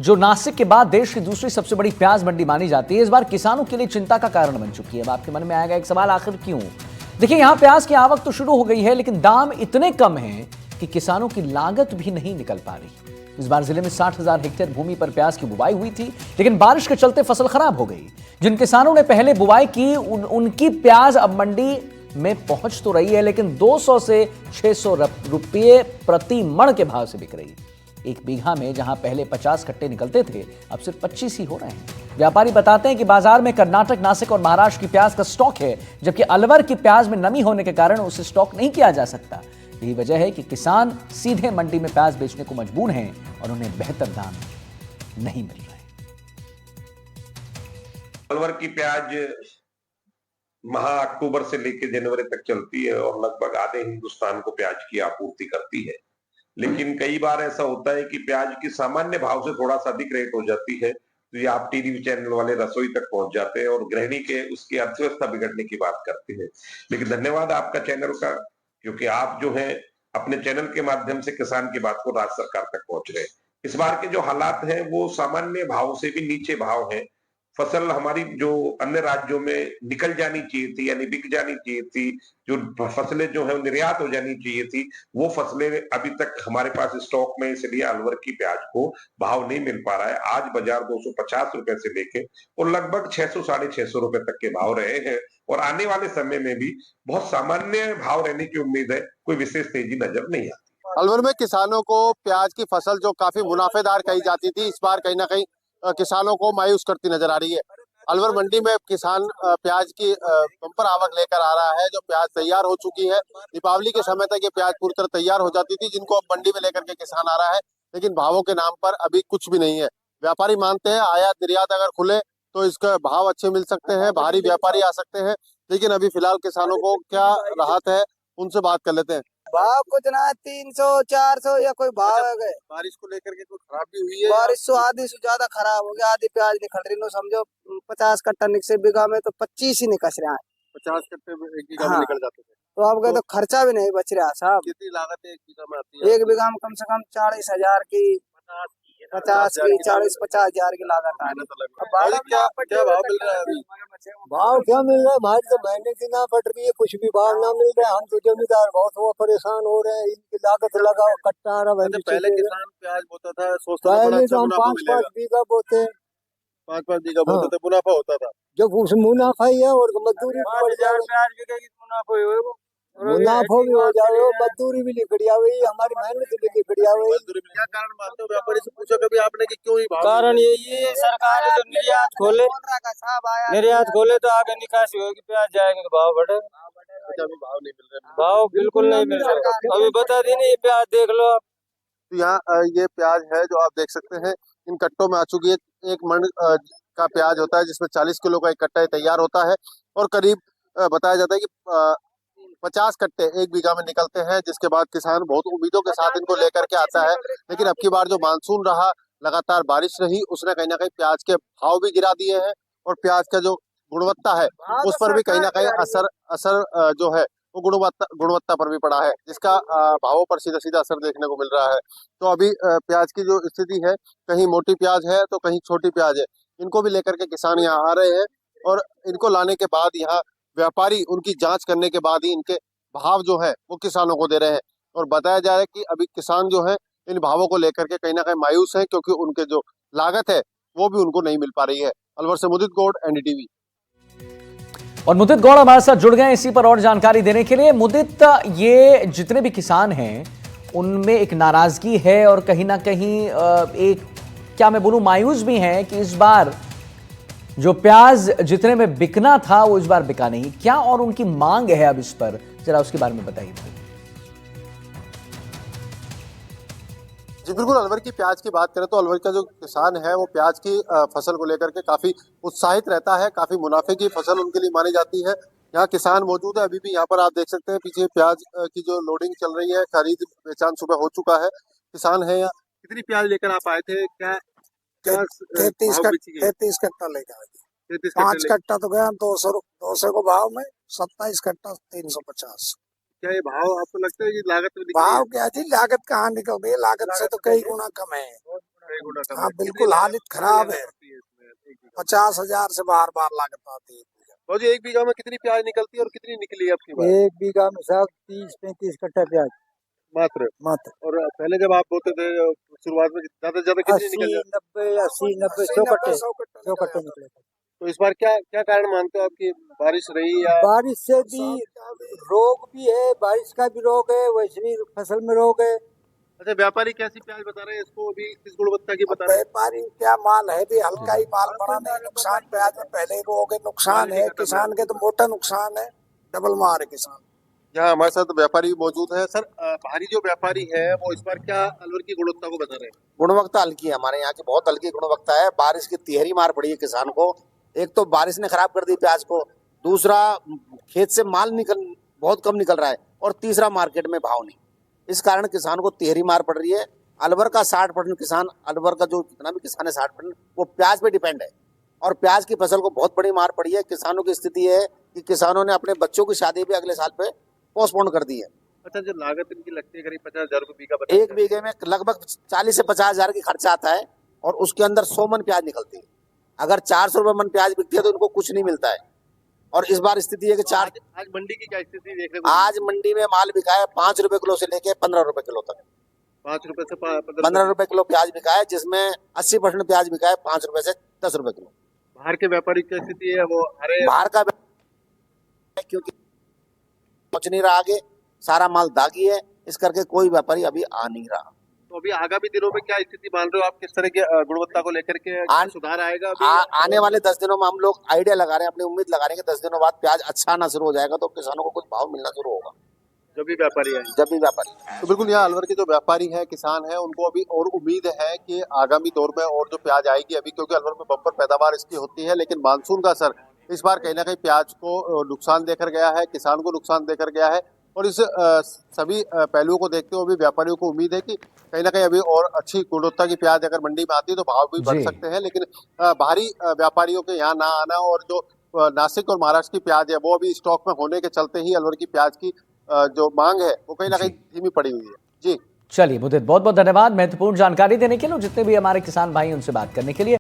जो नासिक के बाद देश की दूसरी सबसे बड़ी प्याज मंडी मानी जाती है, इस बार किसानों के लिए चिंता का कारण बन चुकी है। अब आपके मन में आएगा एक सवाल, आखिर क्यों? देखिए, यहां प्याज की आवक तो शुरू हो गई है, लेकिन दाम इतने कम हैं कि किसानों की लागत भी नहीं निकल पा रही। इस बार जिले में 60,000 हेक्टेयर भूमि पर प्याज की बुवाई हुई थी, लेकिन बारिश के चलते फसल खराब हो गई। जिन किसानों ने पहले बुवाई की उनकी प्याज अब मंडी में पहुंच तो रही है, लेकिन 200 से 600 रुपये प्रति मण के भाव से बिक रही। एक बीघा में जहां पहले 50 कट्टे निकलते थे, अब सिर्फ 25 ही हो रहे हैं। व्यापारी बताते हैं कि बाजार में कर्नाटक, नासिक और महाराष्ट्र की प्याज का स्टॉक है, जबकि अलवर की प्याज में नमी होने के कारण उसे स्टॉक नहीं किया जा सकता। यही वजह है कि किसान सीधे मंडी में प्याज बेचने को मजबूर हैं और उन्हें बेहतर दाम नहीं मिल रहे। अलवर की प्याज अक्टूबर से लेकर जनवरी तक चलती है और लगभग आधे हिंदुस्तान को प्याज की आपूर्ति करती है। लेकिन कई बार ऐसा होता है कि प्याज की सामान्य भाव से थोड़ा सा अधिक रेट हो जाती है, तो ये आप टीवी चैनल वाले रसोई तक पहुंच जाते हैं और गृहिणी के उसकी अर्थव्यवस्था बिगड़ने की बात करते हैं। लेकिन धन्यवाद आपका चैनल का, क्योंकि आप जो है अपने चैनल के माध्यम से किसान की बात को राज्य सरकार तक पहुंच रहे हैं। इस बार के जो हालात हैं वो सामान्य भाव से भी नीचे भाव हैं। फसल हमारी जो अन्य राज्यों में निकल जानी चाहिए थी, यानी बिक जानी चाहिए थी, जो फसलें जो है निर्यात हो जानी चाहिए थी, वो फसलें अभी तक हमारे पास स्टॉक में, इसलिए अलवर की प्याज को भाव नहीं मिल पा रहा है। आज बाजार 250 रुपए से लेके और लगभग 600 साढ़े 600 रुपए तक के भाव रहे हैं और आने वाले समय में भी बहुत सामान्य भाव रहने की उम्मीद है, कोई विशेष तेजी नजर नहीं आती। अलवर में किसानों को प्याज की फसल जो काफी मुनाफेदार कही जाती थी, इस बार कहीं ना कहीं किसानों को मायूस करती नजर आ रही है। अलवर मंडी में किसान प्याज की बम्पर आवक लेकर आ रहा है। जो प्याज तैयार हो चुकी है, दीपावली के समय तक ये प्याज पूरी तरह तैयार हो जाती थी, जिनको अब मंडी में लेकर के किसान आ रहा है, लेकिन भावों के नाम पर अभी कुछ भी नहीं है। व्यापारी मानते हैं आयात निर्यात अगर खुले तो इसका भाव अच्छे मिल सकते हैं, भारी व्यापारी आ सकते हैं, लेकिन अभी फिलहाल किसानों को क्या राहत है, उनसे बात कर लेते हैं। भाव कुछ ना 300 400 या कोई भाव है गए। बारिश को लेकर के कोई खराबी हुई है? बारिश तो आधी से ज्यादा खराब हो गया, आधी प्याज निकल रही नो, समझो 50 कट्टा निकसे बीघा में तो 25 ही निकल रहा है। 50 कट्टे एक बीघा में निकल जाते थे, तो अब तो खर्चा भी नहीं बच रहा साहब। कितनी लागत एक बीघा में आती है? एक बीघा में कम से कम 40,000 की, 50 की, 40-50 हजार की लागत आ रही। क्या भाव मिल रहा है अभी? भाव क्या मिल रहा है, हमारी तो मेहनत ही ना पड़ रही है, कुछ भी भाव ना मिल रहा है। हम तो जमींदार बहुत हुआ परेशान हो रहे हैं, इनकी लागत लगाओ कट्टा रहा। पहले किसान प्याज बोता था, सोचता था पहले तो हम मुनाफा 5-5 बीघा बोते, 5-5 बीघा बोते थे, मुनाफा होता था। जब उस मुनाफा ही है और मजदूरी भी बढ़ जाए, मुनाफा भी हो जाए, मजदूरी भी लिखड़िया हुई, हमारी मेहनत भी लिखड़िया हुई। क्या कारण मानते हो? व्यापारी से पूछो कभी आपने कि क्यों ही भाव? कारण यही है, सरकार जो निर्यात खोले तो आगे निकासी होगी, प्याज जाएगा तो भाव बढ़े। अभी भाव नहीं मिल रहे? भाव बिल्कुल नहीं मिल रहा, अभी बता दी नहीं, प्याज देख लो आप। तो यहाँ ये प्याज है जो आप देख सकते हैं, इन कट्टों में आ चुकी है। एक मन का प्याज होता है जिसमें 40 किलो का एक कट्टा तैयार होता है और करीब बताया जाता है कि 50 कट्टे एक बीघा में निकलते हैं, जिसके बाद किसान बहुत उम्मीदों के साथ इनको लेकर के आता है। लेकिन अब की बार जो मानसून रहा, लगातार बारिश रही, उसने कहीं ना कहीं प्याज के भाव भी गिरा दिए हैं और प्याज का जो गुणवत्ता है उस पर भी कहीं ना कहीं असर जो है वो गुणवत्ता पर भी पड़ा है, जिसका भावों पर सीधा सीधा असर देखने को मिल रहा है। तो अभी प्याज की जो स्थिति है, कहीं मोटी प्याज है तो कहीं छोटी प्याज है, इनको भी लेकर के किसान यहाँ आ रहे हैं और इनको लाने के बाद यहाँ व्यापारी उनकी जांच करने के बाद ही इनके भाव जो है वो किसानों को दे रहे हैं। और बताया जा रहा है कि अभी किसान जो है इन भावों को लेकर के कहीं ना कहीं मायूस है, क्योंकि उनके जो लागत है वो भी उनको नहीं मिल पा रही है। अलवर से मुदित गौड़, एनडीटीवी। और मुदित गौड़ हमारे साथ जुड़ गए इसी पर और जानकारी देने के लिए। मुदित, ये जितने भी किसान हैं उनमें एक नाराजगी है और कहीं ना कहीं एक, क्या मैं बोलूं, मायूस भी हैं कि इस बार जो प्याज जितने में बिकना था वो इस बार बिका नहीं। क्या और उनकी मांग है अब इस पर, जरा उसके बारे में बताइए। जी बिल्कुल, अलवर की प्याज की बात करें तो अलवर का जो किसान है वो प्याज की फसल को लेकर के काफी उत्साहित रहता है, काफी मुनाफे की फसल उनके लिए मानी जाती है। यहाँ किसान मौजूद है, अभी भी यहाँ पर आप देख सकते हैं पीछे प्याज की जो लोडिंग चल रही है, खरीद बेचान सुबह हो चुका है, किसान है यहाँ। कितनी प्याज लेकर आप आए थे? क्या 33 कट्टा लेकर आए। 5 कट्टा तो गया 200 को भाव में, 27 कट्टा 350। क्या ये भाव आपको लगता है कि लागत में भाव क्या थी, लागत कहाँ निकल गई? लागत से तो कई गुना कम है। हाँ बिल्कुल हालत खराब है। 50,000 से बार लागत आती है। और जी 1 बीघा में कितनी प्याज निकलती है और कितनी निकली है आपकी बार? 1 बीघा में साहब 30-35 कट्टा प्याज मात्र। मत और पहले जब आप बोते थे शुरुआत में ज्यादा से ज्यादा कितनी निकल जाती? 80-90 100 कट्टे निकले। तो इस बार क्या क्या कारण मानते हो आपकी बारिश रही या? बारिश से भी रोग भी है, बारिश का भी रोग है, वैसे भी फसल में रोग है। अच्छा, व्यापारी कैसी प्याज बता रहे हैं इसको, अभी किस गुणवत्ता की बता रहे हैं? व्यापारी क्या माल है भी हल्का ही माल बड़ा नहीं, नुकसान प्याज में पहले ही रोग है, नुकसान है किसान के तो मोटा नुकसान है, डबल मार है किसान। यहाँ हमारे साथ व्यापारी भी मौजूद है। सर, बाहरी जो व्यापारी है वो इस बार क्या अलवर की गुणवत्ता को बता रहे हैं? गुणवत्ता हल्की है, हमारे यहाँ की बहुत हल्की गुणवत्ता है। बारिश की तिहरी मार पड़ी है किसान को। एक तो बारिश ने खराब कर दी प्याज को, दूसरा खेत से माल बहुत कम निकल रहा है, और तीसरा मार्केट में भाव नहीं। इस कारण किसान को तिहरी मार पड़ रही है। अलवर का 60% किसान, अलवर का जो जितना भी किसान है 60% वो प्याज पे डिपेंड है, और प्याज की फसल को बहुत बड़ी मार पड़ी है। किसानों की स्थिति है कि किसानों ने अपने बच्चों की शादी भी अगले साल पे पोस्टपोन कर दी है। अच्छा, जो लागत इनकी लगती है करीब 50,000 रुपये बीघा बता एक बीघे में लगभग 40 से 50,000 की खर्चा आता है, और उसके अंदर 100 मन प्याज निकलती है। अगर 400 रुपए मन प्याज बिकती है तो इनको कुछ नहीं मिलता है। और इस बार स्थिति है कि आज मंडी की क्या स्थिति देख रहे हो? आज मंडी में माल बिका है 5 रुपए किलो से लेके 15 रुपए किलो तक। 5 रुपए से 15 रुपए किलो प्याज बिका है, जिसमें 80% प्याज बिका है 5 रुपए से 10 रुपए किलो। बाहर के व्यापारी की स्थिति है वो हरे बाहर का क्योंकि पहुंच नहीं रहा, आगे सारा माल दागी है, इस करके कोई व्यापारी अभी आ नहीं रहा। तो अभी आगामी दिनों में क्या स्थिति मान रहे हो आप, किस तरह की गुणवत्ता को लेकर के सुधार आएगा अभी? आने वाले 10 दिनों में हम लोग आइडिया लगा रहे हैं, अपनी उम्मीद लगा रहे हैं कि 10 दिनों बाद प्याज अच्छा आना शुरू हो जाएगा, तो किसानों को कुछ भाव मिलना शुरू होगा जब भी व्यापारी आए। जब भी व्यापारी। तो बिल्कुल, यहाँ अलवर के जो व्यापारी है, किसान है, उनको अभी और उम्मीद है कि आगामी दौर में और जो प्याज आएगी अभी, क्योंकि अलवर में बम्पर पैदावार इसकी होती है, लेकिन मानसून का असर इस बार कहीं ना कहीं प्याज को नुकसान देकर गया है, किसान को नुकसान देकर गया है। और इस सभी पहलुओं को देखते हुए भी व्यापारियों को उम्मीद है कि कहीं ना कहीं अभी और अच्छी गुणवत्ता की प्याज अगर मंडी में आती है तो भाव भी बढ़ जी। सकते हैं। लेकिन बाहरी व्यापारियों के यहाँ ना आना और जो नासिक और महाराष्ट्र की प्याज है वो अभी स्टॉक में होने के चलते ही अलवर की प्याज की जो मांग है वो कहीं ना कहीं धीमी पड़ी हुई है। जी चलिए मुदित, बहुत बहुत धन्यवाद महत्वपूर्ण जानकारी देने के लिए, जितने भी हमारे किसान भाई उनसे बात करने के लिए।